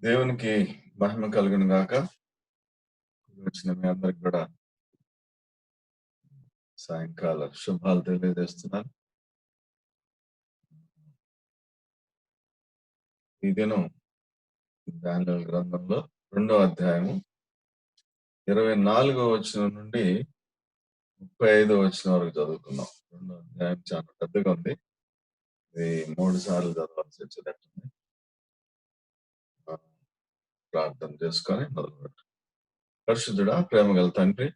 దేవునికి మహిమ కలుగును గాక. వచ్చిన మీ అందరికి కూడా సాయంకాల శుభాలు తెలియజేస్తున్నాను. ఈ దినం దానియేలు గ్రంథంలో 2వ అధ్యాయము 24వ వచనం నుండి 35వ వచనం వరకు చదువుకున్నాం. 2వ అధ్యాయం చాలా పెద్దగా ఉంది. ఇది 3 సార్లు చదవాల్సి వచ్చేటట్టుంది. ప్రార్థన చేసుకొని మొదలుపెట్టు. పరిశుద్ధుడా, ప్రేమ గల తండ్రి,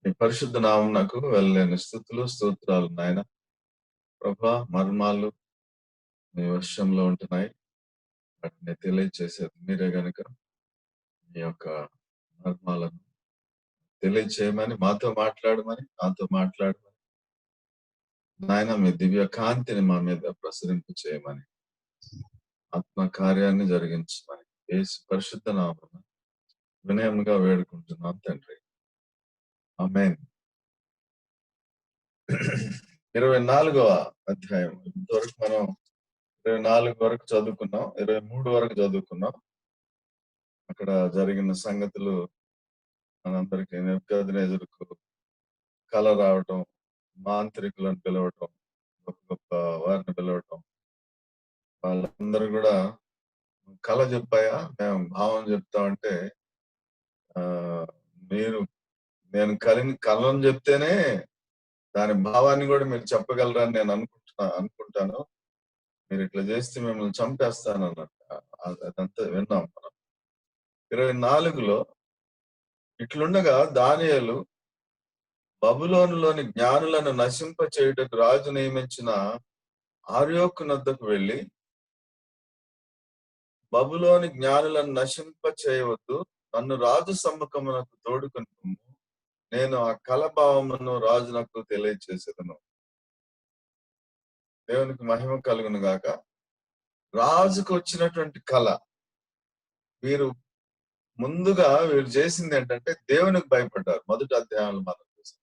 నీ పరిశుద్ధ నామం నాకు వెళ్ళలేని స్తుతులు స్తోత్రాలు నాయన. ప్రభా, మర్మాలు మీ వశంలో ఉంటున్నాయి, వాటిని తెలియచేసేది మీరే గనుక మీ యొక్క మర్మాలను తెలియచేయమని, మాతో మాట్లాడమని, నాతో మాట్లాడమని నాయన, మీ దివ్య కాంతిని మా మీద ప్రసరింపు చేయమని, ఆత్మ కార్యాన్ని జరిగించమని యేసు పరిశుద్ధ నామమున వినయముగా వేడుకుంటున్నాం తండ్రి. ఆమేన్. 24వ అధ్యాయం ఇంతవరకు మనం 24 వరకు చదువుకున్నాం, 23 వరకు చదువుకున్నాం. అక్కడ జరిగిన సంగతులు మనందరికీ నెబుకద్నెజరుకు కల రావటం, మాంత్రికులను పిలవటం, గొప్ప గొప్ప వారిని పిలవటం, వాళ్ళందరూ కూడా కళ చెప్పాయా, మేము భావం చెప్తామంటే మీరు నేను కళను చెప్తేనే దాని భావాన్ని కూడా మీరు చెప్పగలరని నేను అనుకుంటాను. మీరు ఇట్లా చేస్తే మిమ్మల్ని చంపేస్తాను అన్నట్టు. అదంతా విన్నాం మనం. 24లో ఇట్లుండగా దానియేలు బబులోనులోని జ్ఞానులను నశింప చేయుటకు రాజు నియమించిన ఆర్యోకు నద్దకు వెళ్ళి, బబులోని జ్ఞానులను నశింప చేయవద్దు, నన్ను రాజు సమ్ముఖమునకు తోడుకొని పొమ్ము, నేను ఆ కలభావమును రాజునకు తెలియచేసేదను. దేవునికి మహిమ కలుగును గాక. రాజుకు వచ్చినటువంటి కళ, వీరు చేసింది ఏంటంటే దేవునికి భయపడ్డారు. మొదటి అధ్యాయంలో మనం చూసాం.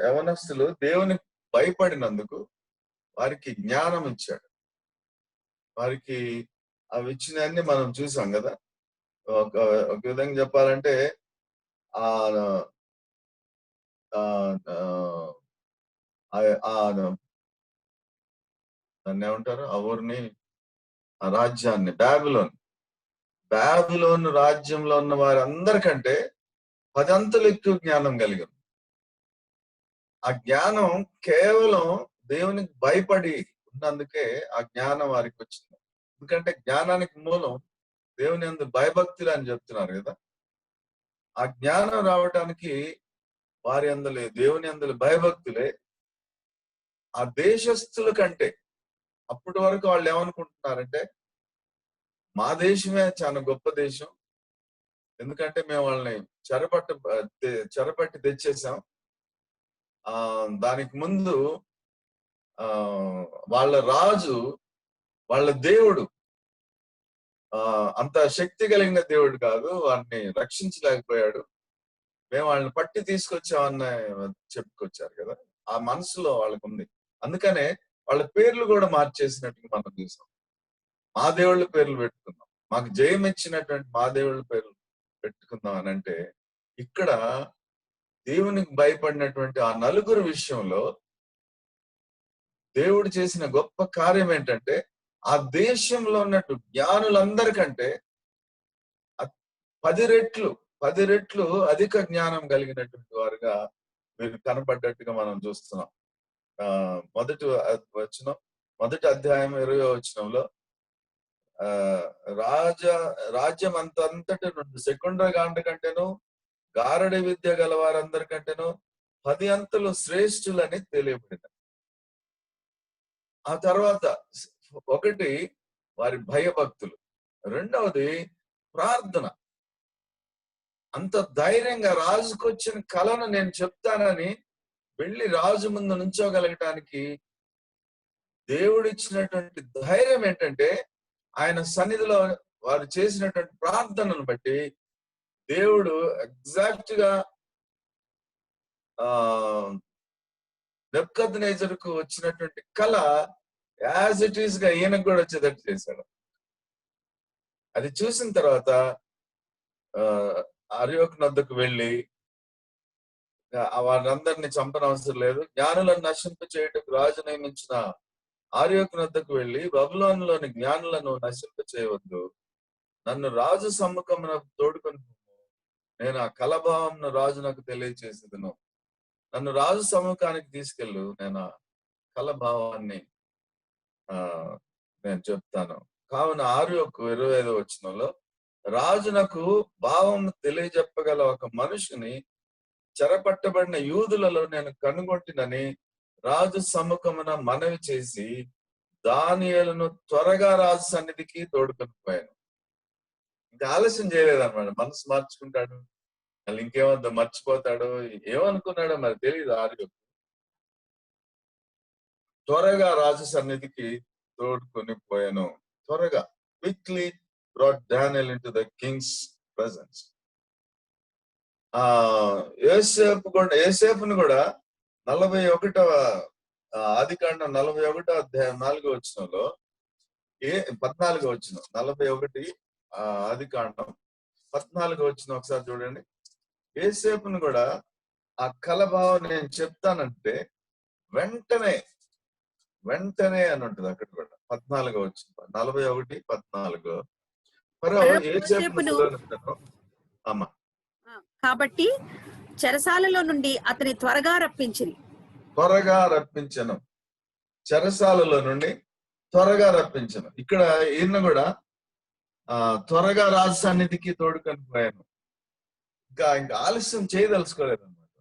యవనస్తులు దేవునికి భయపడినందుకు వారికి జ్ఞానం ఇచ్చాడు. వారికి అవి ఇచ్చినవన్నీ మనం చూసాం కదా. ఒక విధంగా చెప్పాలంటే దాన్ని ఏమంటారు, ఆ ఊరిని, ఆ రాజ్యాన్ని, బాబిలోను రాజ్యంలో ఉన్న వారందరికంటే 10 అంతలు ఎక్కువ జ్ఞానం కలిగింది. ఆ జ్ఞానం కేవలం దేవునికి భయపడి ఉన్నందుకే ఆ జ్ఞానం వారికి వచ్చింది. ఎందుకంటే జ్ఞానానికి మూలం దేవుని యందు భయభక్తులు అని చెప్తున్నారు కదా. ఆ జ్ఞానం రావటానికి వారి అందులో దేవుని అందులో భయభక్తులే ఆ దేశస్తుల కంటే, అప్పటి వరకు వాళ్ళు ఏమనుకుంటున్నారంటే మా దేశమే చాలా గొప్ప దేశం, ఎందుకంటే మేము వాళ్ళని చెరపట్టి తెచ్చేసాం. దానికి ముందు వాళ్ళ రాజు, వాళ్ళ దేవుడు అంత శక్తి కలిగిన దేవుడు కాదు, వారిని రక్షించలేకపోయాడు, మేము వాళ్ళని పట్టి తీసుకొచ్చామన్న చెప్పుకొచ్చారు కదా. ఆ మనసులో వాళ్ళకు ఉంది. అందుకనే వాళ్ళ పేర్లు కూడా మార్చేసినట్టు మనం చూసాం. మా దేవుళ్ళ పేర్లు పెట్టుకుందాం, మాకు జయం ఇచ్చినటువంటి మా దేవుళ్ళ పేర్లు పెట్టుకుందాం అని అంటే, ఇక్కడ దేవునికి భయపడినటువంటి ఆ నలుగురు విషయంలో దేవుడు చేసిన గొప్ప కార్యం ఏంటంటే, ఆ దేశంలో ఉన్నట్టు జ్ఞానులందరికంటే 10 రెట్లు అధిక జ్ఞానం కలిగినటువంటి వారుగా వీరు కనపడ్డట్టుగా మనం చూస్తున్నాం. మొదటి అధ్యాయం 20వ వచనంలో రాజ్యం అంతటి నుండి సెకండగాండ కంటేను గారడి విద్య గల వారందరికంటేను 10 అంతలు శ్రేష్ఠులని తెలియబడింది. ఆ తర్వాత ఒకటి వారి భయభక్తులు, రెండవది ప్రార్థన. అంత ధైర్యంగా రాజుకొచ్చిన కళను నేను చెప్తానని వెళ్ళి రాజు ముందు నుంచోగలగటానికి దేవుడిచ్చినటువంటి ధైర్యం ఏంటంటే, ఆయన సన్నిధిలో వారు చేసినటువంటి ప్రార్థనను బట్టి దేవుడు ఎగ్జాక్ట్ గా నెబుకద్నెజరుకు వచ్చినటువంటి కళ యాజ్ ఇట్ ఈస్ గా ఈయనకు కూడా వచ్చేటట్టు చేశాడు. అది చూసిన తర్వాత అర్యోకు నొద్దకు వెళ్ళి వారందరినీ చంపనవసరం లేదు, జ్ఞానులను నశింప చేయటకు రాజు నియమించిన అర్యోకు నొద్దకు వెళ్ళి, బబులోనులోని జ్ఞానులను నశింప చేయవద్దు, నన్ను రాజు సమ్ముఖమున తోడుకొని నేను ఆ కలభావంను రాజు నాకు తెలియచేసేదను. నన్ను రాజు సమ్ముఖానికి తీసుకెళ్ళు, నేను ఆ కలభావాన్ని నేను చెప్తాను. కావున 6:25 వచనంలో, రాజునకు భావం తెలియజెప్పగల ఒక మనుషుని చెరపట్టబడిన యూదులలో నేను కనుగొంటినని రాజు సమ్ముఖమున మనవి చేసి దానియేలును త్వరగా రాజు సన్నిధికి తోడుకొని పోయాను. ఇంకా ఆలస్యం చేయలేదన్నమాట. మనసు మార్చుకుంటాడు, మళ్ళీ ఇంకేమద్దు మర్చిపోతాడు, ఏమనుకున్నాడో మరి తెలియదు. త్వరగా రాజు సన్నిధికి తోడుకొని పోయాను. త్వరగా, quickly brought Daniel into the king's presence. యోసేపును కూడా 41వ ఆదికాండం 41వ అధ్యాయం 4వ వచనంలో 14వ వచనం, 41 ఆదికాండం 14వ వచనం ఒకసారి చూడండి. యోసేపును కూడా ఆ కలభావం నేను చెప్తానంటే వెంటనే అని ఉంటుంది అక్కడ కూడా. 14వ వచనం, 41, 14. అమ్మా, కాబట్టి చెరసాలలో నుండి అతని త్వరగా రప్పించను, చెరసాలలో నుండి త్వరగా రప్పించను. ఇక్కడ ఈయన కూడా త్వరగా రాజు సన్నిధికి తోడుకొని పోయాను. ఇంకా ఆలస్యం చేయదలుచుకోలేదు అనమాట.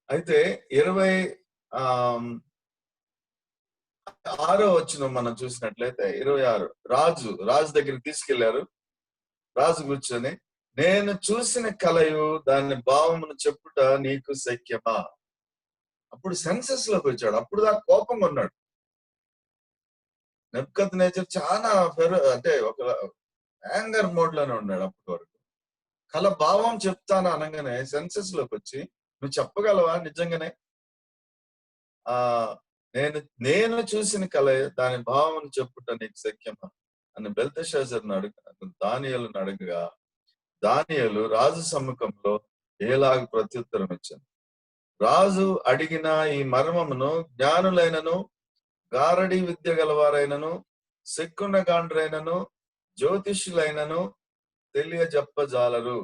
అయితే 26వ వచనం మనం చూసినట్లయితే 26, రాజు దగ్గరికి తీసుకెళ్లారు. రాజు కూర్చొని, నేను చూసిన కలయు దాని భావమును చెప్పుట నీకు శక్యమా? అప్పుడు సెన్సెస్ లోకి వచ్చాడు. అప్పుడు దాకా కోపంగా ఉన్నాడు. నెబుకద్నెజర్ చాలా అంటే ఒక యాంగర్ మోడ్ లోనే ఉన్నాడు అప్పటి వరకు. కల భావం చెప్తాను అనగానే సెన్సెస్ లోకి వచ్చి, నువ్వు చెప్పగలవా నిజంగానే నేను చూసిన కల దాని భావం చెప్పుట నీకు శక్యమా అని బెల్తెషాజర్ను దానియేలును అడగగా, దానియేలు రాజు సమ్ముఖంలో ఏలాగ ప్రత్యుత్తరం ఇచ్చాను. రాజు అడిగిన ఈ మర్మమును జ్ఞానులైనను, గారడి విద్య గలవారైనను, శకునగాండ్రైనను, జ్యోతిష్యులైనను తెలియజెప్పజాలరు.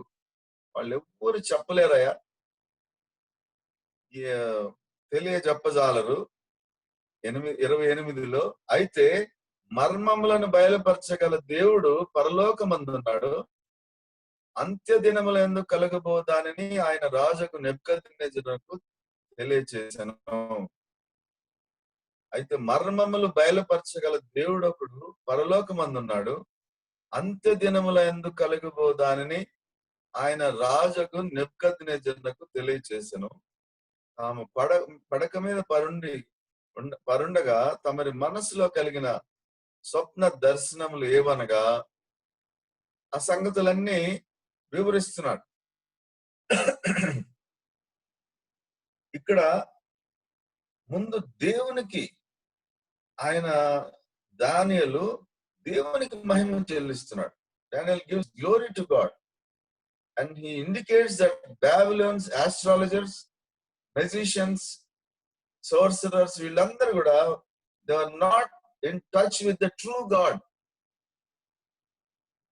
వాళ్ళు ఎవ్వరు చెప్పలేరయ్యా, తెలియజెప్పజాలరు. 28లో, అయితే మర్మములను బయలుపరచగల దేవుడు పరలోకమందున్నాడు, అంత్య దినములందు కలగబోదానని ఆయన రాజుకు నెబుకద్నెజరుకు తెలియచేశాను. అయితే మర్మములు బయలుపరచగల దేవుడు ఒకడు పరలోకమందున్నాడు, అంత్య దినములందు కలగబోదానని ఆయన రాజుకు నెబుకద్నెజరుకు తెలియచేశాను. తాము పడక మీద పరుండగా తమరి మనసులో కలిగిన స్వప్న దర్శనములు ఏవనగా ఆ సంగతులన్నీ వివరిస్తున్నాడు. ఇక్కడ ముందు దేవునికి దానియేలు దేవునికి మహిమ చెల్లిస్తున్నాడు. Daniel gives glory to God and he indicates that Babylon's astrologers, magicians, sorcerers, వీళ్ళందరూ కూడా they are not in touch with the true God.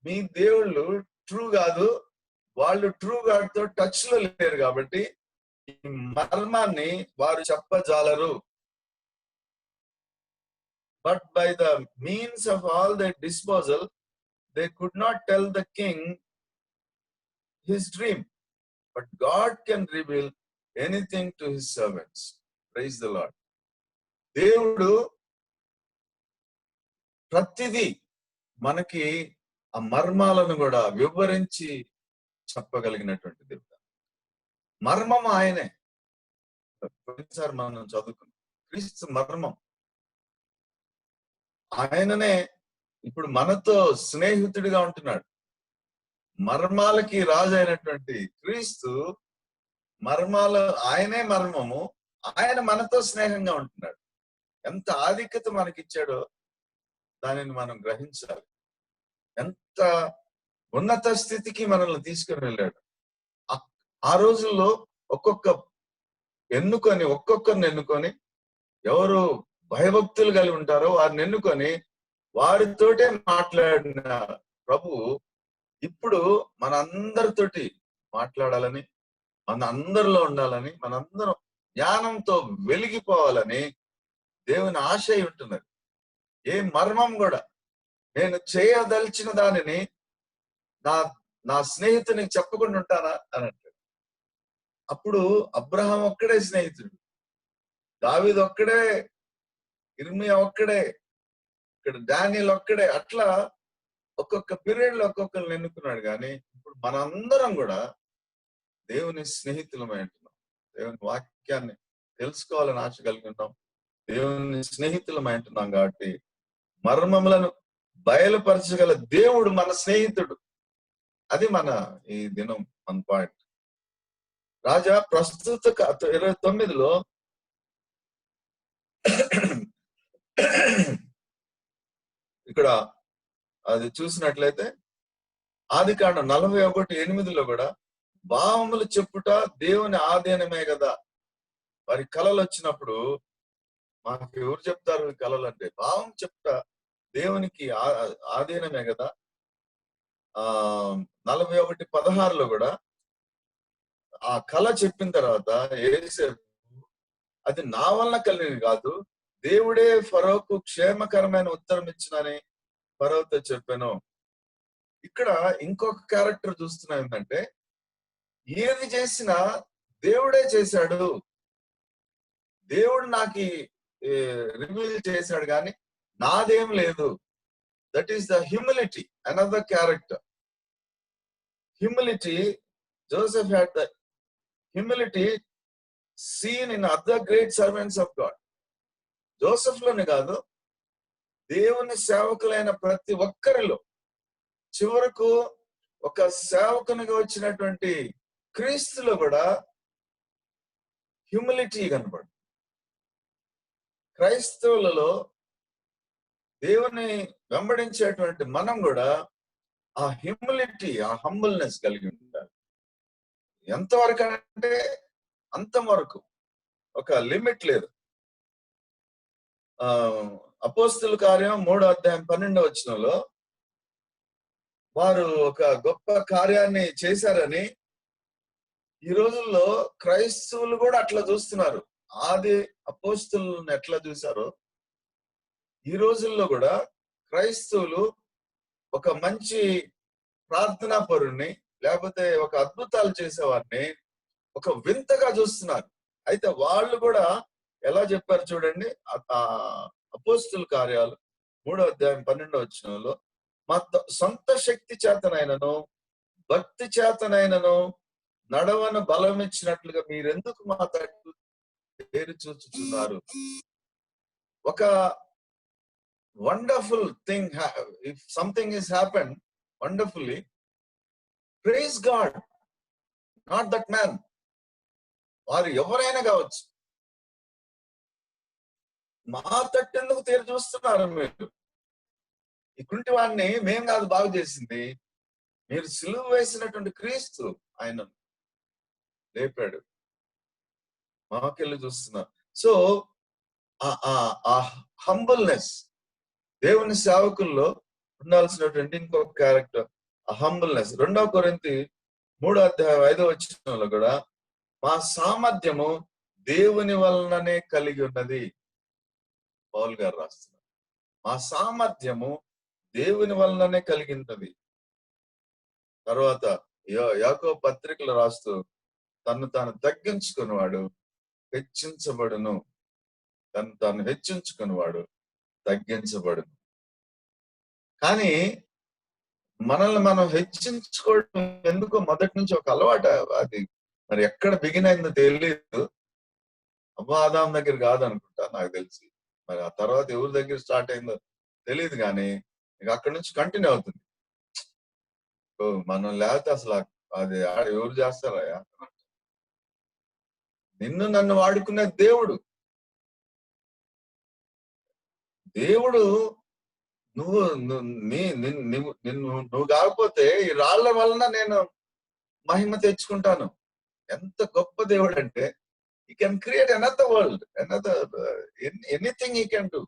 మీ దేవుళ్ళు ట్రూ కాదు, వాళ్ళు ట్రూ గాడ్ తో టచ్ లో లేరు కాబట్టి ఈ మర్మాన్ని వారు చెప్పజాలరు. But by the means of all their disposal, they could not tell the king his dream. But God can reveal anything to his servants. Praise the Lord. దేవుడు ప్రతిదీ మనకి ఆ మర్మాలను కూడా వివరించి చెప్పగలిగినటువంటి దేవుడు. మర్మం ఆయనే. సార్ మనం చదువుకున్నాం, క్రీస్తు మర్మం ఆయననే. ఇప్పుడు మనతో స్నేహితుడిగా ఉంటున్నాడు. మర్మాలకి రాజు అయినటువంటి క్రీస్తు మర్మాలు ఆయనే మర్మము. ఆయన మనతో స్నేహంగా ఉంటున్నాడు. ఎంత ఆధిక్యత మనకిచ్చాడో దానిని మనం గ్రహించాలి. ఎంత ఉన్నత స్థితికి మనల్ని తీసుకుని వెళ్ళాడు. ఆ రోజుల్లో ఒక్కొక్కరిని ఎన్నుకొని ఎవరు భయభక్తులు కలిగి ఉంటారో వారిని ఎన్నుకొని వారితోటే మాట్లాడిన ప్రభువు ఇప్పుడు మనందరితోటి మాట్లాడాలని, మన అందరిలో ఉండాలని, మనందరం జ్ఞానంతో వెలిగిపోవాలని దేవుని ఆశయం ఉంటున్నది. ఏ మర్మం కూడా నేను చేయదలిచిన దానిని నా నా స్నేహితునికి చెప్పకుండా ఉంటానా అని అంటాడు. అప్పుడు అబ్రహాం ఒక్కడే స్నేహితుడు, దావీదు ఒక్కడే, ఇర్మియా ఒక్కడే, ఇక్కడ డానియేల్ ఒక్కడే. అట్లా ఒక్కొక్క పీరియడ్ లో ఒక్కొక్కరిని ఎన్నుకున్నాడు. కానీ ఇప్పుడు మనందరం కూడా దేవుని స్నేహితులమై ఉంటున్నాం. దేవుని వాక్యాన్ని తెలుసుకోవాలని ఆశ కలిగి ఉన్నాం. దేవుని స్నేహితులమై ఉంటున్నాం కాబట్టి మర్మములను బయలుపరచగల దేవుడు మన స్నేహితుడు. అది మన ఈ దినం మన పాయింట్. రాజా ప్రస్తుత 29లో ఇక్కడ అది చూసినట్లయితే ఆదికాండం 41:8లో కూడా భావములు చెప్పుట దేవుని ఆధీనమే కదా. వారి కళలు వచ్చినప్పుడు మాకు ఎవరు చెప్తారు ఈ కళలు అంటే? భావం చెప్పుట దేవునికి ఆధీనమే కదా. 41:16లో కూడా ఆ కళ చెప్పిన తర్వాత యోసేపు అది నా వలన కలిగింది కాదు, దేవుడే ఫరోకు క్షేమకరమైన ఉత్తరం ఇచ్చినని ఫరోతో చెప్పాను. ఇక్కడ ఇంకొక క్యారెక్టర్ చూస్తున్నాం ఏంటంటే, ఏది చేసినా దేవుడే చేశాడు, దేవుడు నాకు రివీల్ చేశాడు కానీ నాదేం లేదు. That is the humility, another character. Humility, Joseph had the humility seen in other great servants of God. Joseph లోనే కాదు, దేవుని సేవకులైన ప్రతి ఒక్కరిలో చివరకు ఒక సేవకునిగా వచ్చినటువంటి క్రీస్తులో కూడా హ్యూమిలిటీ కనబడు. క్రైస్తవులలో దేవుని వెంబడించేటువంటి మనం కూడా ఆ హ్యూమిలిటీ, ఆ హంబుల్నెస్ కలిగి ఉండాలి. ఎంతవరకు అంటే అంతవరకు, ఒక లిమిట్ లేదు. అపోస్తుల కార్యం 3:12 వారు ఒక గొప్ప కార్యాన్ని చేశారని ఈ రోజుల్లో క్రైస్తవులు కూడా అట్లా చూస్తున్నారు. ఆది అపోస్తులను ఎట్లా చూశారో ఈ రోజుల్లో కూడా క్రైస్తవులు ఒక మంచి ప్రార్థనా పరుణ్ణి, లేకపోతే ఒక అద్భుతాలు చేసేవారిని ఒక వింతగా చూస్తున్నారు. అయితే వాళ్ళు కూడా ఎలా చెప్పారు చూడండి. అపోస్తుల కార్యాలు 3:12 మా సొంత శక్తి చేతనైనను భక్తి చేతనైనను నడవను బలం ఇచ్చినట్లుగా మీరెందుకు మా తట్టు పేరు చూచుచున్నారు. ఒక wonderful thing, if something is happen wonderfully, praise God, not that man. వారు ఎవరైనా కావచ్చు. మా తట్టెందుకు తీరు చూస్తున్నారు మీరు? ఈ కుంటి వాడిని మేం కాదు బాగు చేసింది, మీరు సిలువ వేసినటువంటి క్రీస్తు ఆయన లేపాడు. మాకెళ్ళి చూస్తున్నారు. సో ఆ హంబుల్నెస్ దేవుని సేవకుల్లో ఉండాల్సినటువంటి ఇంకొక క్యారెక్టర్, ఆ హంబుల్నెస్. 2 కొరింథీ 3:5 కూడా మా సామర్థ్యము దేవుని వలననే కలిగి ఉన్నది. పౌలు గారు రాస్తున్నారు, మా సామర్థ్యము దేవుని వలననే కలిగినది. తర్వాత యాకోబు పత్రికలు రాస్తూ తను తాను తగ్గించుకునేవాడు హెచ్చించబడును, తను తాను హెచ్చించుకునేవాడు తగ్గించబడును. కానీ మనల్ని మనం హెచ్చించుకోవడం ఎందుకో మొదటి నుంచి ఒక అలవాటు. అది మరి ఎక్కడ బిగిన్ అయిందో తెలియదు. ఆదాం దగ్గర కాదనుకుంటా నాకు తెలిసి. మరి ఆ తర్వాత ఎవరి దగ్గర స్టార్ట్ అయిందో తెలియదు. కానీ ఇక అక్కడి నుంచి కంటిన్యూ అవుతుంది. మనం లేకపోతే అసలు అది ఎవరు చేస్తారా? నిన్ను నన్ను వాడుకునే దేవుడు నువ్వు నువ్వు కాకపోతే ఈ రాళ్ల వలన నేను మహిమ తెచ్చుకుంటాను. ఎంత గొప్ప దేవుడు అంటే he can create another world, another anything he can do.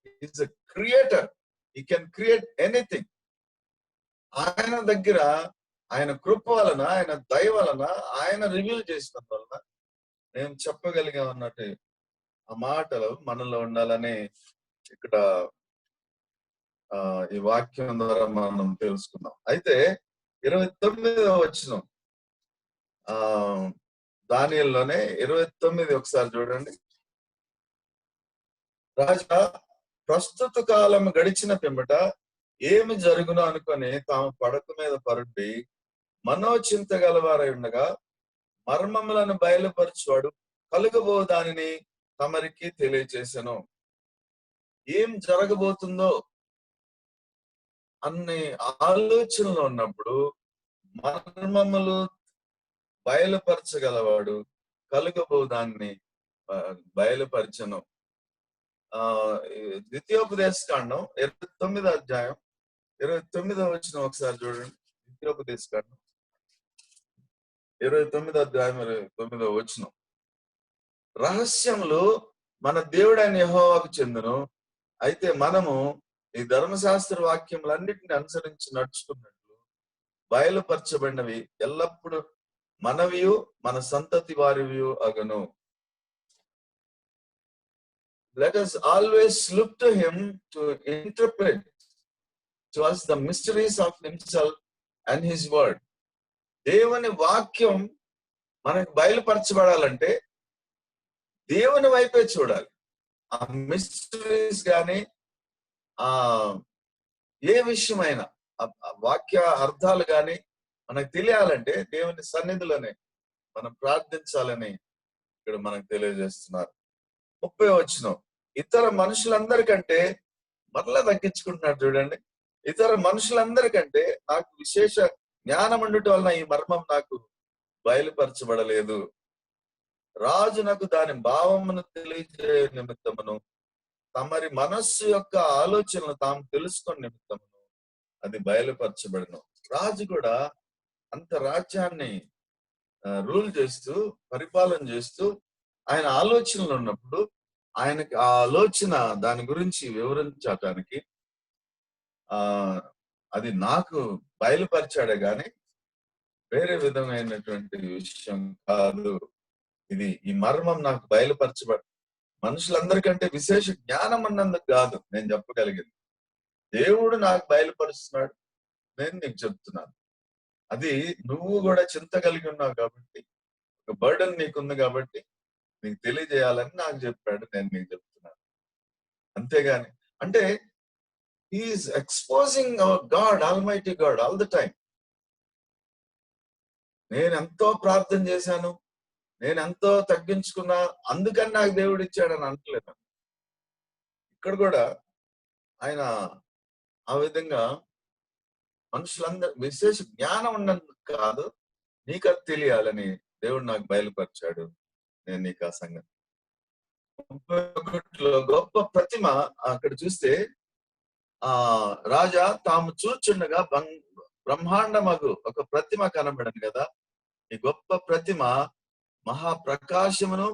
He is a creator. He can create anything. ఆయన దగ్గర ఆయన కృప వలన, ఆయన దయ వలన, ఆయన రివీల్ చేసిన వలన నేను చెప్పగలిగా ఉన్నట్టు ఆ మాటలు మనలో ఉండాలని ఇక్కడ ఈ వాక్యం ద్వారా మనం తెలుసుకున్నాం. అయితే 29వ వచనం దానియేలులోనే 29 ఒకసారి చూడండి. రాజా ప్రస్తుత కాలం గడిచిన పిమ్మట ఏమి జరుగును అనుకొని తాము పడక మీద పరుండి మనోచింత గలవారై ఉండగా మర్మములను బయలుపరచువాడు కలుగబో దానిని తమరికి తెలియచేసెను. ఏం జరగబోతుందో అన్ని ఆలోచనలు ఉన్నప్పుడు మర్మములు బయలుపరచగలవాడు కలుగబో దాన్ని బయలుపరచను. ద్వితీయోపదేశ కాండం 29వ అధ్యాయం 29వ వచనం ఒకసారి చూడండి. ద్వితీయోపదేశ కాండం 29వ అధ్యాయం 29వ వచనం. రహస్యములు మన దేవుడైన యెహోవాకు చెందును. అయితే మనము ఈ ధర్మశాస్త్ర వాక్యములన్నిటిని అనుసరించి నడుచుకున్నట్లు బయలుపరచబడినవి ఎల్లప్పుడూ మనవియు మన సంతతి వారివియు అగును. Let us always look to him to interpret to us the mysteries of himself and his word. దేవుని వాక్యం మనకు బయలుపరచబడాలంటే దేవుని వైపే చూడాలి. ఆ మిస్టరీస్ కానీ ఏ విషయమైనా వాక్య అర్థాలు కానీ మనకు తెలియాలంటే దేవుని సన్నిధిలోనే మనం ప్రార్థించాలని ఇక్కడ మనకు తెలియజేస్తున్నారు. 30వ వచనం. ఇతర మనుషులందరికంటే మరలా తగ్గించుకుంటున్నాడు చూడండి. ఇతర మనుషులందరికంటే నాకు విశేష జ్ఞానం ఉండటం వలన ఈ మర్మం నాకు బయలుపరచబడలేదు. రాజు నాకు దాని భావమును తెలియజే నిమిత్తమును తమరి మనస్సు యొక్క ఆలోచనలు తాము తెలుసుకున్న నిమిత్తమును అది బయలుపరచబడను. రాజు కూడా అంత రాజ్యాన్ని రూల్ చేస్తూ పరిపాలన చేస్తూ ఆయన ఆలోచనలు ఉన్నప్పుడు ఆయనకి ఆ ఆలోచన దాని గురించి వివరించడానికి అది నాకు బయలుపరిచాడే గాని వేరే విధమైనటువంటి విషయం కాదు. ఇది ఈ మర్మం నాకు బయలుపరచబడి మనుషులందరికంటే విశేష జ్ఞానం అన్నందుకు కాదు నేను చెప్పగలిగింది. దేవుడు నాకు బయలుపరుస్తున్నాడు, నేను నీకు చెప్తున్నాను. అది నువ్వు కూడా చింత కలిగి ఉన్నావు కాబట్టి, ఒక బర్డన్ నీకుంది కాబట్టి నీకు తెలియజేయాలని నాకు చెప్పాడు, నేను నీకు చెప్తున్నాను. అంతేగాని అంటే he is exposing our God, almighty God all the time. నేను ఎంతో ప్రార్థన చేశాను, నేను ఎంతో తగ్గించుకున్నా, అందుకని నాకు దేవుడు ఇచ్చాడని అంటలేదు. ఇక్కడ కూడా ఆయన ఆ విధంగా మనుషులందరూ విశేష జ్ఞానం ఉన్నందుకు కాదు, నీకు అది తెలియాలని దేవుడు నాకు బయలుపరిచాడు, నేను నీకు ఆ సంగతి. 31లో గొప్ప ప్రతిమ అక్కడ చూస్తే రాజా తాము చూచుండగా బ్రహ్మాండమగు ఒక ప్రతిమ కనబడను కదా. ఈ గొప్ప ప్రతిమ మహాప్రకాశమును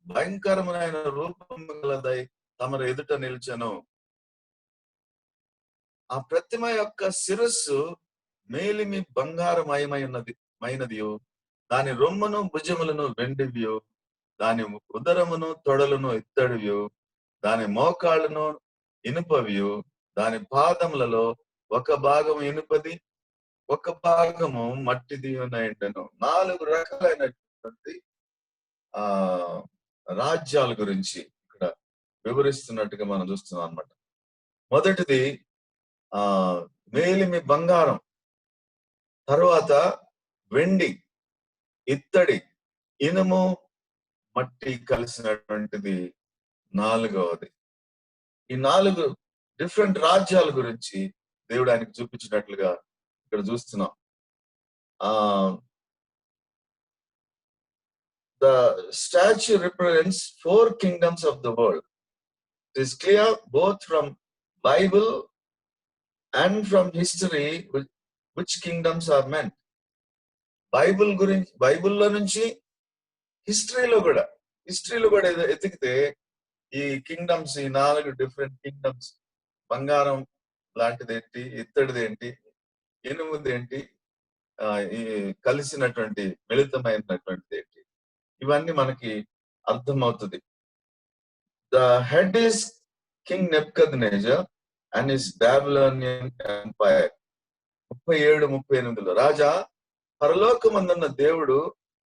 భయంకరమైన రూపము గలదై తమరు ఎదుట నిల్చెను. ఆ ప్రతిమ యొక్క శిరస్సు మేలిమి బంగారమయమైనదియు, దాని రొమ్మును భుజములను వెండివియు, దాని ఉదరమును తొడలను ఇత్తడివియు, దాని మోకాళ్ళను ఇనుపవియు, దాని పాదములలో ఒక భాగము ఇనుపది, ఒక భాగము మట్టిది ఉన్నాయంటను. 4 రకాలైనటువంటి రాజ్యాల గురించి ఇక్కడ వివరిస్తున్నట్టుగా మనం చూస్తున్నాం అన్నమాట. మొదటిది మేలిమి బంగారం, తర్వాత వెండి, ఇత్తడి, ఇనుము, మట్టి కలిసినటువంటిది 4వది. ఈ 4 డిఫరెంట్ రాజ్యాల గురించి దేవుడు ఆయనకు చూపించినట్లుగా ఇక్కడ చూస్తున్నాం. The statue represents 4 kingdoms of the world. It is clear both from Bible and from history which kingdoms are meant. బైబిల్లో నుంచి హిస్టరీలో కూడా ఎతికితే ఈ కింగ్డమ్స్, ఈ 4 డిఫరెంట్ కింగ్డమ్స్, బంగారం లాంటిదేంటి, ఇత్తడిదేంటి, ఎనుముదేంటి, ఈ కలిసినటువంటి మిళితమైనటువంటిది ఏంటి, ఇవన్నీ మనకి అర్థమవుతుంది. The head is king Nebuchadnezzar and his Babylonian empire. 37-38లో రాజా, పరలోకమందున్న దేవుడు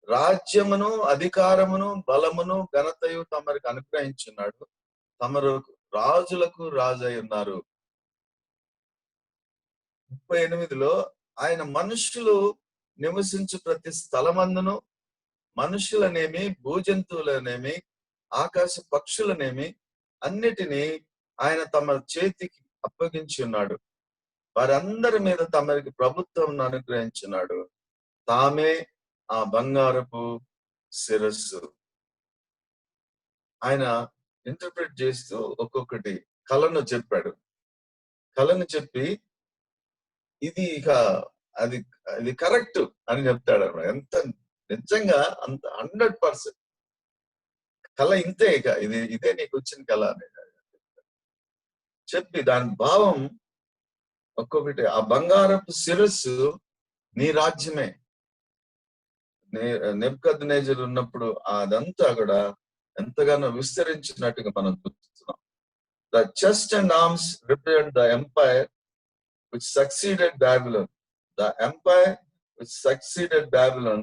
రాజ్యమును, అధికారమును, బలమును, ఘనతయు తమరికి అనుగ్రహించున్నాడు. తమరు రాజులకు రాజై ఉన్నారు. 38లో ఆయన మనుషులు నివసించు ప్రతి స్థలమందును, మనుషులనేమి, భూజంతువులనేమి, ఆకాశ పక్షులనేమి అన్నిటినీ ఆయన తమ చేతికి అప్పగించి ఉన్నాడు. వారందరి మీద తమరికి ప్రభుత్వం అనుగ్రహించున్నాడు. తామే ఆ బంగారపు శిరస్సు. ఆయన ఇంటర్ప్రిట్ చేస్తూ ఒక్కొక్కటి కళను చెప్పాడు. కళను చెప్పి ఇది ఇక అది కరెక్ట్ అని చెప్తాడు అన్నమాట. ఎంత నిజంగా అంత 100% కళ ఇంతే, ఇక ఇదే నీకు వచ్చిన కళ అని చెప్పి దాని భావం ఒక్కొక్కటి. ఆ బంగారపు శిరస్సు నీ రాజ్యమే. నెబుకద్నెజర్ ఉన్నప్పుడు అదంతా కూడా ఎంతగానో విస్తరించినట్టుగా మనం చూస్తున్నాం. The chest and arms represent the umpire which succeeded Babylon. The empire which succeeded Babylon.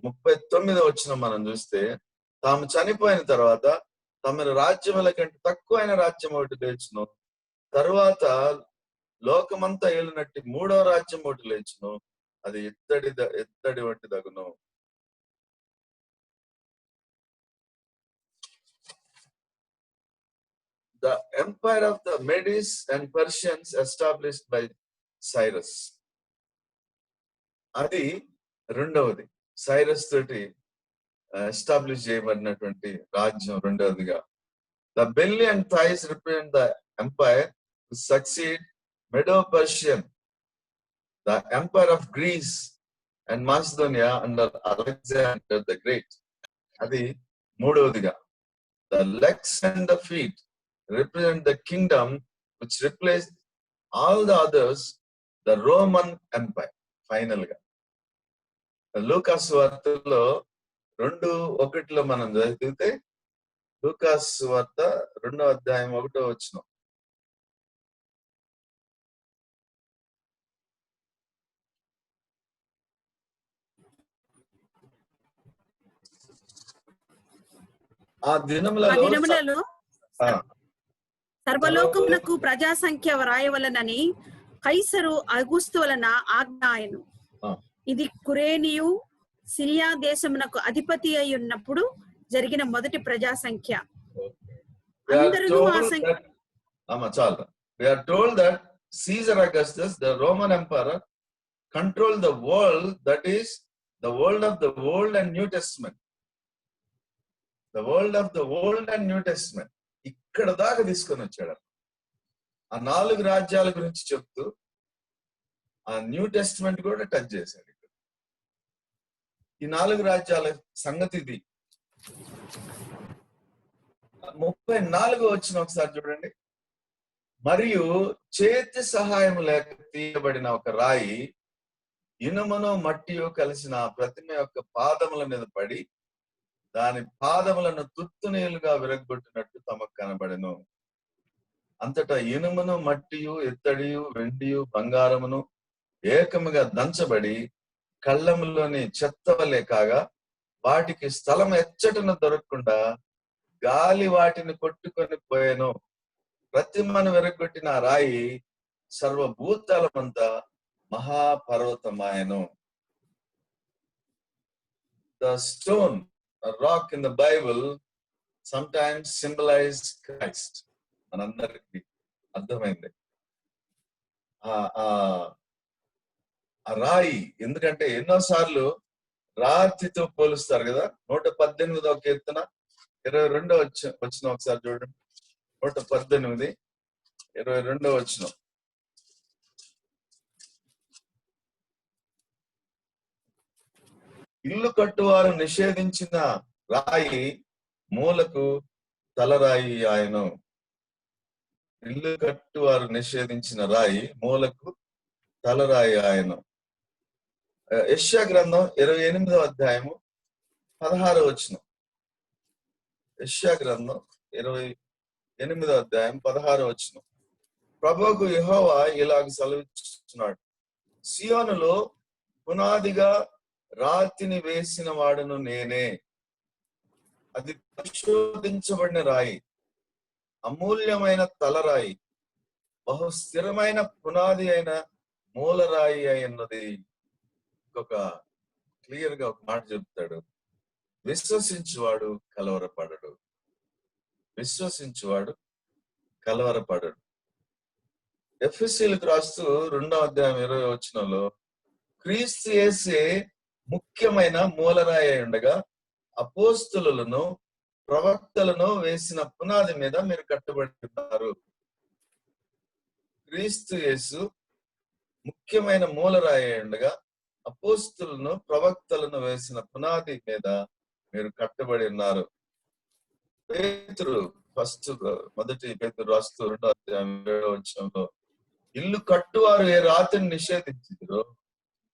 39వ వచనం మనం చూస్తే, తాము చనిపోయిన తర్వాత తమ రాజ్యముల కంటే తక్కువైన రాజ్యం ఒకటి లేచును, తర్వాత లోకమంతా ఏలినట్టు 3వ రాజ్యం ఒకటి లేచును, అది ఎత్తడి వంటి దగును. The empire of the Medes and Persians established by Cyrus. అది రెండవది. సైరస్ తోటి ఎస్టాబ్లిష్ చేయబడినటువంటి రాజ్యం రెండవదిగా. The belly and thighs represent the empire to succeed Medo-Persian, the empire of Greece and Macedonia under Alexander the Great. అది మూడవదిగా. The legs and the feet represent the kingdom which replaced all the others, the Roman Empire. Final గా లూకాసు వార్తలో 2:1 మనం చదివితే, లూకాసు వార్త 2వ అధ్యాయం 1వ వచనం. ఆ దినములలో సర్వలోకమునకు ప్రజా సంఖ్య వ్రాయవలనని కైసరు అగుస్తు వలన ఆజ్ఞాయను. ఇది కురేనియు సిరియా దేశమునకు అధిపతి అయి ఉన్నప్పుడు జరిగిన మొదటి ప్రజా సంఖ్య. We are told that Caesar Augustus, the Roman emperor, controlled the world, that is the world of the Old and New Testament. The world of the Old and New Testament. ఇక్కడ దాకా తీసుకొని వచ్చాడు. ఆ 4 రాజ్యాల గురించి చెప్తూ ఆ న్యూ టెస్ట్మెంట్ కూడా టచ్ చేశాడు. ఇక్కడ ఈ 4 రాజ్యాల సంగతి ఇది. 34వ వచనం ఒకసారి చూడండి. మరియు చేతి సహాయం లేక తీయబడిన ఒక రాయి ఇనుమును మట్టియు కలిసిన ప్రతిమ యొక్క పాదముల మీద పడి దాని పాదములను తుత్తునీలుగా విరగొట్టినట్టు తమకు కనబడెను. అంతటా ఇనుమును, మట్టియు, ఎత్తడియు, వెండియు, బంగారమును ఏకముగా దంచబడి కళ్ళములోని చెత్త వలె కాగా, వాటికి స్థలం ఎచ్చటను దొరకకుండా గాలి వాటిని కొట్టుకొని పోయాను. ప్రతిమను విరగొట్టిన రాయి సర్వభూతాలమంతా మహాపర్వతమాయను. The stone, a rock in the Bible, sometimes symbolize Christ. మనందరికి అర్థమైంది. ఆ రాయి ఎందుకంటే ఎన్నోసార్లు రాతితో పోలుస్తారు కదా. 118వ కీర్తన 22వ వచనం ఒకసారి చూడండి. 118 22వ వచనం. ఇల్లు కట్టువారు నిషేధించిన రాయి మూలకు తలరాయి ఆయను. ఇల్లు కట్టువారు నిషేధించిన రాయి మూలకు తలరాయి ఆయను. యెషయా గ్రంథం 28వ అధ్యాయము 16వ వచనం. యెషయా గ్రంథం 28వ అధ్యాయం 16వ వచనం. ప్రభువుకు యెహోవా ఇలాగ సెలవిస్తున్నాడు, సియోనులో పునాదిగా రాతిని వేసిన వాడును నేనే. అది పరిశోధించబడిన రాయి, అమూల్యమైన తలరాయి, బహు స్థిరమైన పునాది అయిన మూలరాయి అయినది. ఇంకొక క్లియర్ గా ఒక మాట చెప్తాడు, విశ్వసించువాడు కలవరపడడు. విశ్వసించువాడు కలవరపడడు. ఎఫెసీయులకు రాస్తూ 2వ అధ్యాయం 20వ వచనంలో, క్రీస్తు యేసే ముఖ్యమైన మూలరాయి ఉండగా అపోస్తలులను ప్రవక్తలను వేసిన పునాది మీద మీరు కట్టబడి ఉన్నారు. క్రీస్తు యేసు ముఖ్యమైన మూలరాయి ఉండగా అపోస్తలులను ప్రవక్తలను వేసిన పునాది మీద మీరు కట్టబడి ఉన్నారు. పేతురు మొదటి పేతురు రాస్తూ 2వ అధ్యాయం 7వ వచనంలో, ఇల్లు కట్టువారు ఏ రాతిని నిషేధించుదురో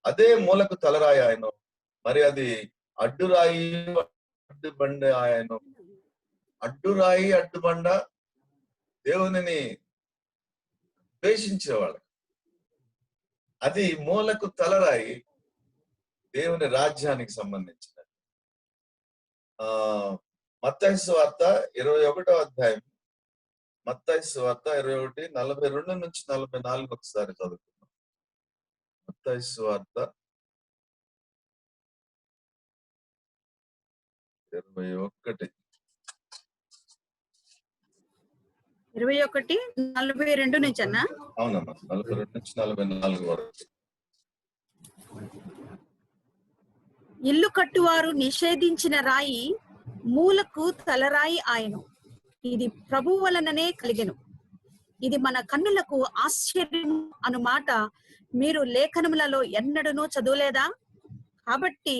అదే మూలకు తలరాయి ఆయన, మరి అది అడ్డురాయి అడ్డుబండ ఆయన. అడ్డురాయి అడ్డుబండ దేవునిని ద్వేషించేవాళ్ళు. అది మూలకు తలరాయి దేవుని రాజ్యానికి సంబంధించినది. మత్తయి సువార్త 21వ అధ్యాయం, మత్తయి సువార్త 21 42 నుంచి 44 ఒకసారి చదువుకుందాం. మత్తయి సువార్త 21 42 నుంచి అన్నా. అవునమ్మా, 42 నుంచి 44 వరకు. ఇల్లు కట్టువారు నిషేధించిన రాయి మూలకు తలరాయి ఆయను, ఇది ప్రభు వలననే కలిగెను. ఇది మన కన్నులకు ఆశ్చర్యం అను మాట మీరు లేఖనములలో ఎన్నడనూ చదవలేదా? కాబట్టి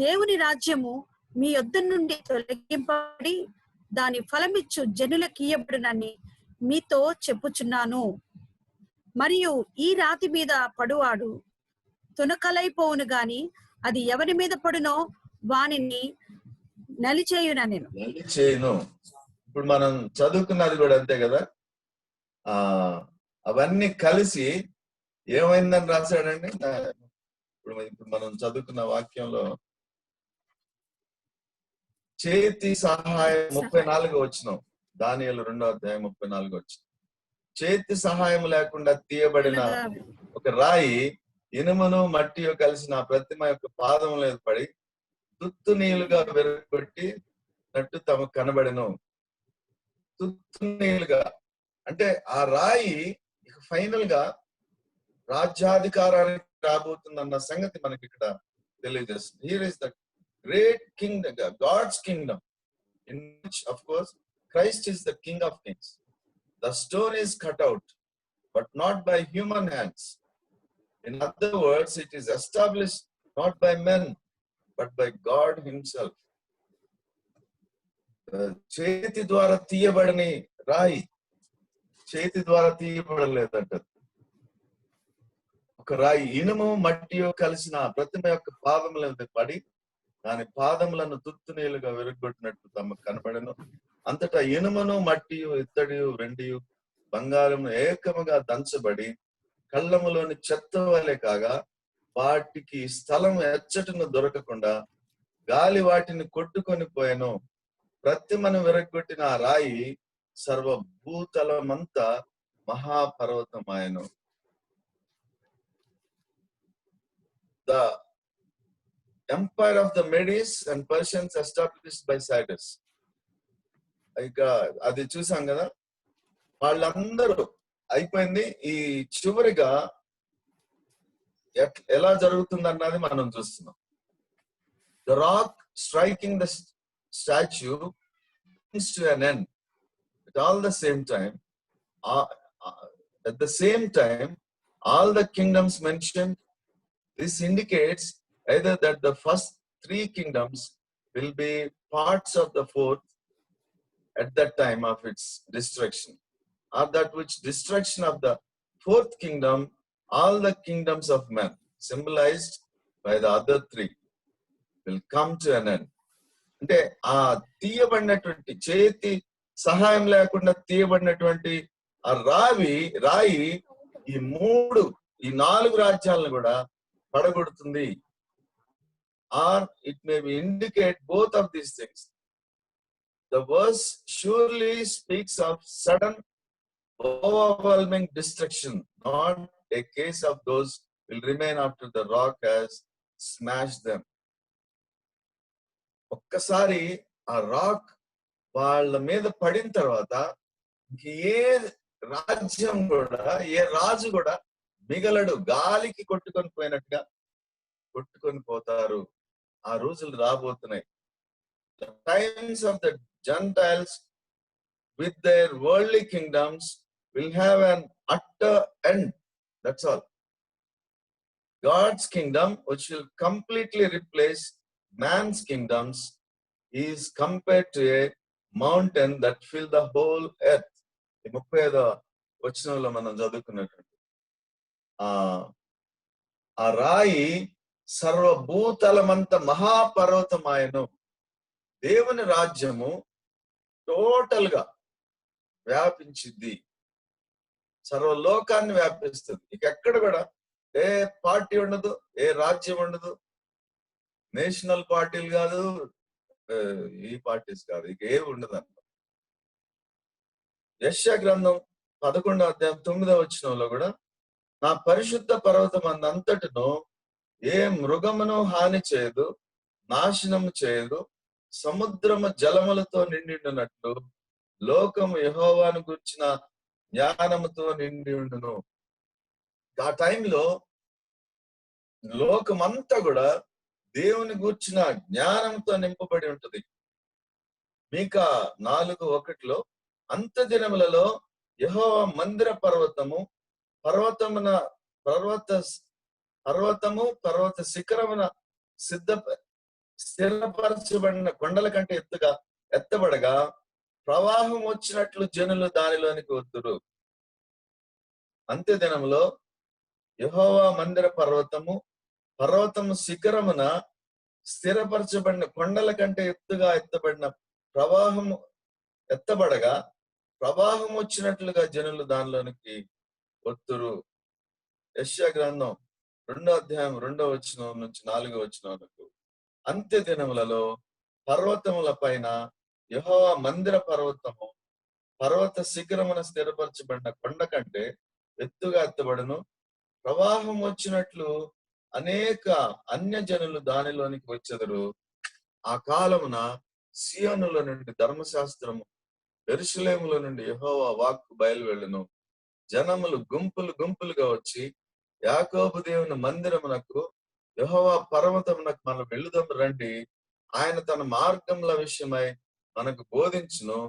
దేవుని రాజ్యము మీ యొద్ద నుండి తొలగింపబడి దాని ఫలమిచ్చు జనులకియ్యబడునని మీతో చెప్పుచున్నాను. మరియు ఈ రాతి మీద పడువాడు తునకలైపోవును గాని అది ఎవరి మీద పడునో వానిని నలిచేయునెను. ఇప్పుడు మనం చదువుకున్నది కూడా అంతే కదా. అవన్నీ కలిసి ఏమైందని రాశాడండి. ఇప్పుడు మనం చదువుకున్న వాక్యంలో చేతి సహాయం 34 వచనం, దానియేలు 2వ అధ్యాయం 34 వచనం. చేతి సహాయం లేకుండా తీయబడిన ఒక రాయి ఇనుమును మట్టి కలిసిన ప్రతిమ యొక్క పాదం లేదు పడి తుత్తు నీళ్లుగా విరగొట్టినట్టు తమకు కనబడెను. తుత్తు నీళ్లుగా అంటే ఆ రాయి ఫైనల్ గా రాజ్యాధికారానికి రాబోతుందన్న సంగతి మనకి ఇక్కడ తెలియజేస్తుంది. Here is the great kingdom, God's kingdom, in which of course Christ is the King of Kings. The stone is cut out, but not by human hands. In other words, it is established not by men, but by God himself. చేతి ద్వారా తీయబడని రాయి, చేతి ద్వారా తీయబడలేదంట. ఒక రాయి ఇనుము మట్టి కలిసిన ప్రతిమ యొక్క పాదముల మీద పడి దాని పాదములను తుత్తు నీళ్లుగా విరగొట్టినట్టు తమకు కనబడెను. అంతటా ఇనుమును మట్టియు ఇత్తడియు వెండియు బంగారమును ఏకముగా దంచబడి కళ్ళములోని చెత్త వలె కాగా వాటికి స్థలం ఎచ్చటను దొరకకుండా గాలి వాటిని కొట్టుకొని పోయెను. ప్రతిమను విరగొట్టిన ఆ రాయి సర్వభూతలమంతా మహాపర్వతమాయెను. The empire of the Medes and Persians established by Cyrus. ఇక అది చూసాం కదా. వాళ్ళందరూ అయిపోయింది. ఈ చివరిగా ఎలా జరుగుతుంది అన్నది మనం చూస్తున్నాం. The rock striking the statue comes to an end. At all the same time, at the same time, all the kingdoms mentioned, this indicates either that the first three kingdoms will be parts of the fourth at that time of its destruction, or that which destruction of the fourth kingdom, all the kingdoms of men symbolized by the other three will come to an end. అంటే ఆ తీయబడినటువంటి చేతి సహాయం లేకుండా తీయబడినటువంటి ఆ రాయి ఈ నాలుగు రాజ్యాలను కూడా పడగొడుతుంది. Or it may be indicate both of these things. The verse surely speaks of sudden overwhelming destruction, not a case of those will remain after the rock has smashed them. ఒక్కసారి ఆ రాక్ వాళ్ళ మీద పడిన తర్వాత ఏ రాజ్యం కూడా, ఏ రాజు కూడా మిగలడు, గాలికి కొట్టుకొని పోయినట్టుగా కొట్టుకొని పోతారు. ఆ రోజులు రాబోతున్నాయి. The times of the Gentiles with their worldly kingdoms will have an utter end. That's all. God's kingdom, which will completely replace man's kingdoms, is compared to a mountain that fill the whole earth. 35వ వచనంలో మనం చదువుకున్నటువంటి ఆ రాయి సర్వభూతలమంత మహాపర్వతమాయను. దేవుని రాజ్యము total గా వ్యాపించింది, సర్వలోకాన్ని వ్యాపిస్తుంది. ఇక ఎక్కడ కూడా ఏ పార్టీ ఉండదు, ఏ రాజ్యం ఉండదు, నేషనల్ పార్టీలు కాదు, ఈ పార్టీస్ కాదు, ఇక ఏమి ఉండదు అన్నమాట. యెషయా గ్రంథం 11వ అధ్యాయం 9వ వచనంలో కూడా, నా పరిశుద్ధ పర్వతం అంతటను ఏ మృగమును హాని చేయదు, నాశనము చేయదు, సముద్రము జలములతో నిండినట్లు లోకము యెహోవాను గుర్చిన జ్ఞానముతో నిండి ఉండును. ఆ టైంలో లోకమంతా కూడా దేవుని గూర్చిన జ్ఞానంతో నింపబడి ఉంటది. మీకా 4:1 అంత దినములలో యెహోవా మందిర పర్వతము పర్వత శిఖరమున స్థిరపరచబడిన కొండల కంటే ఎత్తబడగా ప్రవాహం వచ్చినట్లు జనులు దానిలోనికి వద్దురు. అంత్య దినములో యెహోవా మందిర పర్వతము శిఖరమున స్థిరపరచబడిన కొండల కంటే ఎత్తబడిన ప్రవాహము ఎత్తబడగా ప్రవాహం వచ్చినట్లుగా జనులు దానిలోనికి వత్తురు. యెషయా గ్రంథం 2వ అధ్యాయం 2వ వచనం నుంచి 4వ వచనం వరకు, అంత్య దినములలో పర్వతముల పైన యెహోవా మందిర పర్వత శిఖరమున స్థిరపరచబడిన కొండ కంటే ఎత్తుగా ఎత్తబడును. ప్రవాహం వచ్చినట్లు అనేక అన్య జనులు దానిలోనికి వచ్చెదరు. ఆ కాలమున సియోనులో నుండి ధర్మశాస్త్రము, యెరూషలేములో నుండి యెహోవా వాక్కు బయలువెళ్ళును. జనములు గుంపులుగా వచ్చి యాకోబు దేవుని మందిరమునకు, యెహోవా పర్వతమునకు మనం వెళ్ళుదాము రండి, ఆయన తన మార్గముల విషయమై మనకు బోధించును,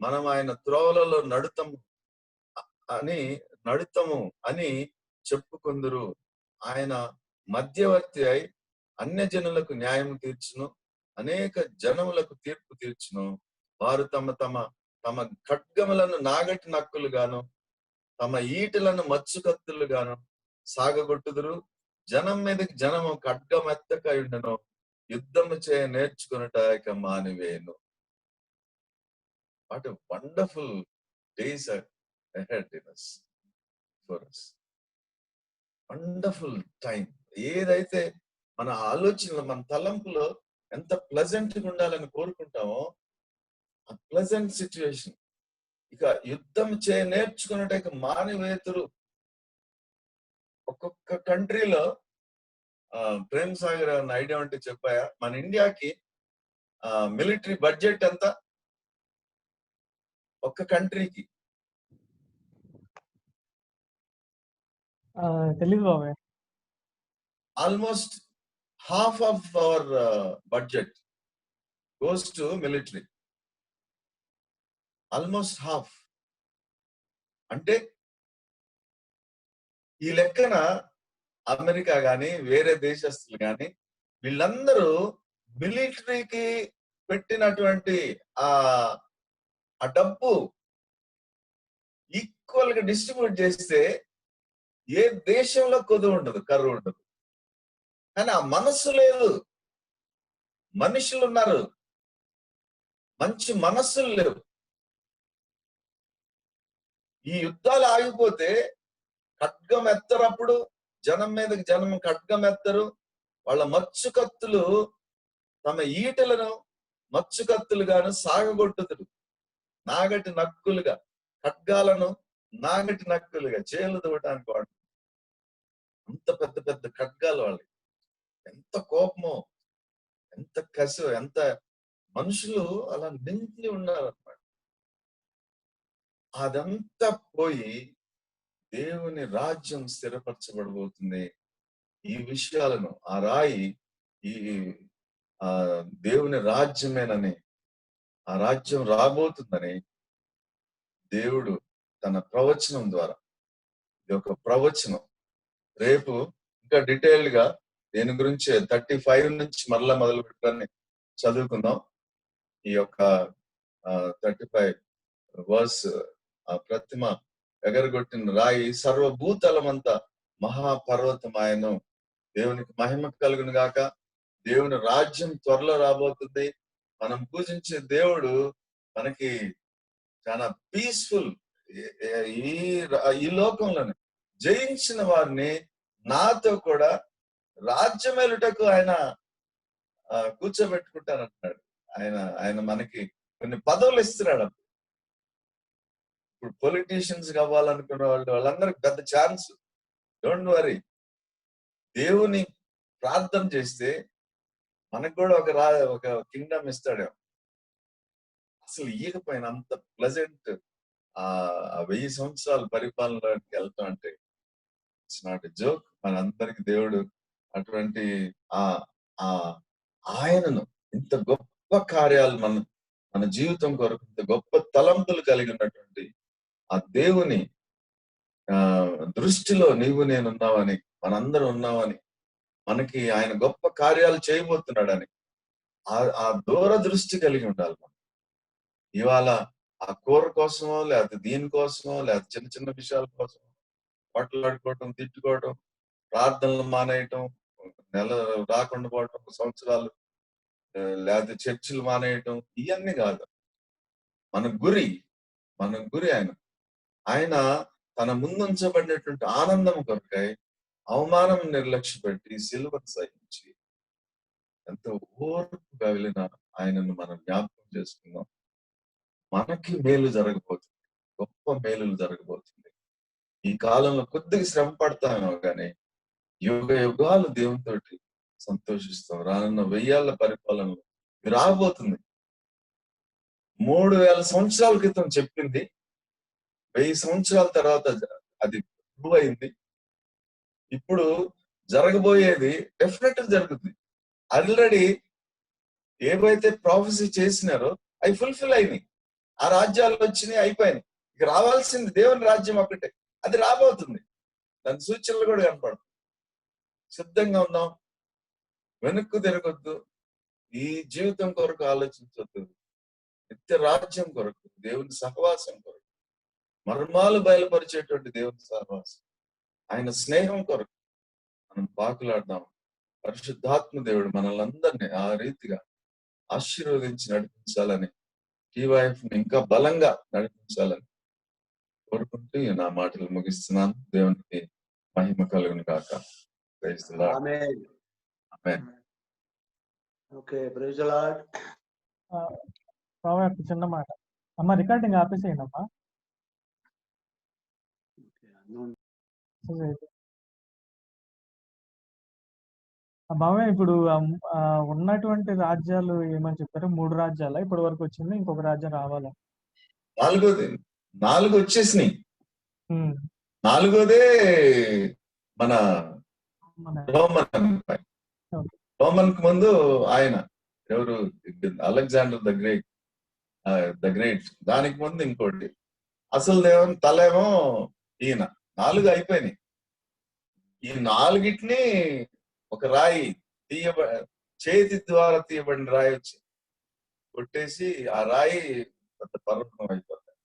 మనం ఆయన త్రోవలలో నడుతము అని చెప్పుకుందురు. ఆయన మధ్యవర్తి అయి అన్య జనులకు న్యాయం తీర్చును, అనేక జనములకు తీర్పు తీర్చును. వారు తమ ఖడ్గములను నాగటి నక్కులుగాను, తమ ఈటలను మచ్చు కత్తులుగాను సాగగొట్టుదురు. జనం మీదకి జనము ఖడ్గమెత్తకయుండును, యుద్ధము చేయ నేర్చుకునుట ఇక మానివేను. What a wonderful days ahead in us, for us. Wonderful time. ఏదైతే మన ఆలోచనలు, మన తలంపులో ఎంత ప్లెజెంట్ గా ఉండాలని కోరుకుంటామో ఆ ప్లెజెంట్ సిచ్యువేషన్ ఇక యుద్ధం నేర్చుకున్నట్టు ఇక మానివేతురు. ఒక్కొక్క కంట్రీలో ప్రేమ్ సాగర్ అన్న ఐడియా ఉంటే చెప్పాయా? మన ఇండియాకి మిలిటరీ బడ్జెట్ ఎంత ఒక్క కంట్రీకి? తెలీదు బాబాయ్. Almost half of our budget goes to military. Almost half. అంటే ఈ లెక్కన అమెరికా గాని, వేరే దేశస్తులు గాని వీళ్ళందరూ మిలిటరీకి పెట్టినటువంటి ఆ ఆ డబ్బు ఈక్వల్ గా డిస్ట్రిబ్యూట్ చేస్తే ఏ దేశంలో కొదువు ఉండదు, కరువు ఉండదు. కానీ ఆ మనస్సు లేదు. మనుషులు ఉన్నారు, మంచి మనస్సులు లేవు. ఈ యుద్ధాలు ఆగిపోతే ఖడ్గం ఎత్తరప్పుడు, జనం మీదకి జనం ఖడ్గం ఎత్తరు. వాళ్ళ మచ్చు కత్తులు తమ ఈటలను మచ్చు కత్తులుగాను సాగగొట్టుదురు. నాగటి నక్కులుగా, ఖడ్గాలను నాగటి నక్కులుగా చేలు దువ్వటానికి వాడు. అంత పెద్ద పెద్ద ఖడ్గాలు వాళ్ళకి. ఎంత కోపమో, ఎంత కసో, ఎంత మనుషులు అలా నిండి ఉన్నారన్నమాట. అదంతా పోయి దేవుని రాజ్యం స్థిరపరచబడబోతుంది. ఈ విషయాలను ఆ రాయి ఈ ఆ దేవుని రాజ్యమేనని, ఆ రాజ్యం రాబోతుందని దేవుడు తన ప్రవచనం ద్వారా, ఇది ఒక ప్రవచనం. రేపు ఇంకా డీటెయిల్డ్ గా దేని గురించి 35 నుంచి మరలా మొదలు పెట్టాలని చదువుకుందాం. ఈ యొక్క 35 వర్స్, ఆ ప్రతిమ ఎగరగొట్టిన రాయి సర్వభూతలమంతా మహాపర్వతమాయను. దేవునికి మహిమ కలుగును గాక. దేవుని రాజ్యం త్వరలో రాబోతుంది. మనం పూజించే దేవుడు మనకి చాలా పీస్ఫుల్. ఈ లోకంలోనే జయించిన వారిని నాతో కూడా రాజ్యమేలుటకు ఆయన కూర్చోబెట్టుకుంటానంటున్నాడు. ఆయన మనకి కొన్ని పదవులు ఇస్తున్నాడు. ఇప్పుడు పొలిటీషియన్స్ కావాలనుకున్న వాళ్ళందరికి పెద్ద ఛాన్స్. డోంట్ వరీ, దేవుని ప్రార్థన చేస్తే మనకు కూడా ఒక కింగ్డమ్ ఇస్తాడు. అసలు ఇయ్యకపోయిన అంత ప్లెజెంట్ ఆ 1000 సంవత్సరాల పరిపాలనలోకి వెళ్తాం అంటే ఇట్స్ నాట్ ఎ జోక్. మనందరికి దేవుడు అటువంటి ఆయనను, ఇంత గొప్ప కార్యాలు మన జీవితం కొరకు ఇంత గొప్ప తలంపులు కలిగి ఉన్నటువంటి ఆ దేవుని దృష్టిలో నీవు నేను ఉన్నావని, మనందరం ఉన్నామని, మనకి ఆయన గొప్ప కార్యాలు చేయబోతున్నాడని ఆ దూరదృష్టి కలిగి ఉండాలి మనం. ఇవాళ ఆ కూర కోసమో, లేకపోతే దీనికోసమో, లేకపోతే చిన్న చిన్న విషయాల కోసం మాట్లాడుకోవటం, తిట్టుకోవటం, ప్రార్థనలు మానేయటం, నెల రాకుండా పోవటం, సంవత్సరాలు లేకపోతే చర్చిలు మానేయటం, ఇవన్నీ కాదు. మన గురి ఆయన తన ముందుంచబడినటువంటి ఆనందం కొరకై అవమానం నిర్లక్ష్యపెట్టి సిలువను సహించి ఎంతో ఓర్పుగా వెళ్ళిన ఆయనను మనం జ్ఞాపకం చేసుకుందాం. మనకి మేలు జరగబోతుంది, గొప్ప మేలులు జరగబోతుంది. ఈ కాలంలో కొద్దిగా శ్రమ పడతామేమో కానీ యుగ యుగాలు దేవునితోటి సంతోషిస్తాం. రానున్న 1000 ఏళ్ల పరిపాలనలో రాబోతుంది. 3000 సంవత్సరాల క్రితం చెప్పింది 1000 సంవత్సరాల తర్వాత అది ప్రూవ్ అయింది. ఇప్పుడు జరగబోయేది డెఫినెట్ జరుగుతుంది. ఆల్రెడీ ఏవైతే ప్రాఫెసీ చేసినారో అవి ఫుల్ఫిల్ అయినాయి. ఆ రాజ్యాలు వచ్చినాయి, అయిపోయినాయి. ఇక రావాల్సింది దేవుని రాజ్యం ఒకటే, అది రాబోతుంది. దాని సూచనలు కూడా కనపడదు. సిద్ధంగా ఉన్నాం, వెనక్కు తిరగొద్దు, ఈ జీవితం కొరకు ఆలోచించొద్దు, నిత్య రాజ్యం కొరకు, దేవుని సహవాసం కొరకు, మర్మాలు బయలుపరిచేటువంటి దేవుని సహవాసం, ఆయన స్నేహం కొరకు మనం పాకులాడదాం. పరిశుద్ధాత్మ దేవుడు మనల్ని అందరినీ ఆ రీతిగా ఆశీర్వదించి నడిపించాలని, టీవైఎఫ్ ఇంకా బలంగా నడిపించాలని కోరుకుంటూ నా మాటలు ముగిస్తున్నాను. దేవునికి మహిమ కలుగును గాక. Praise the Lord. ఆమేన్. ఆమేన్. Okay, praise the Lord. ఒక చిన్న మాట అమ్మ, రికార్డింగ్ ఆపేసేయండి అమ్మా. బావే, ఇప్పుడు ఉన్నటువంటి రాజ్యాలు ఏమని చెప్పారు? 3 రాజ్యాల ఇప్పటి వరకు వచ్చింది, ఇంకొక రాజ్యం రావాలా? 4 వచ్చేసినాయి. 4దే మన రోమన్ కు ముందు ఆయన ఎవరు, అలెగ్జాండర్ ద గ్రేట్. దానికి ముందు ఇంకోటి. అసలు తలేమో ఈయన. 4 అయిపోయినాయి. ఈ నాలుగిటిని ఒక రాయి చేతి ద్వారా తీయబడిన రాయి వచ్చి కొట్టేసి ఆ రాయి పెద్ద పర్వతం అయిపోతాయి.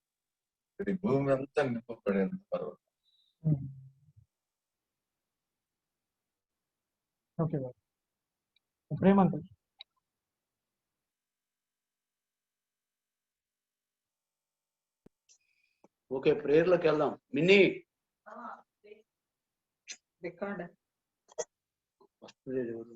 ఇది భూమి అంతా నింపబడేంత పర్వతం. ఓకే ప్రేమంత ఓకే ప్రేయర్లోకి వెళ్దాం. మిన్నీ రికార్డ్ వస్తుంది ఎవరు?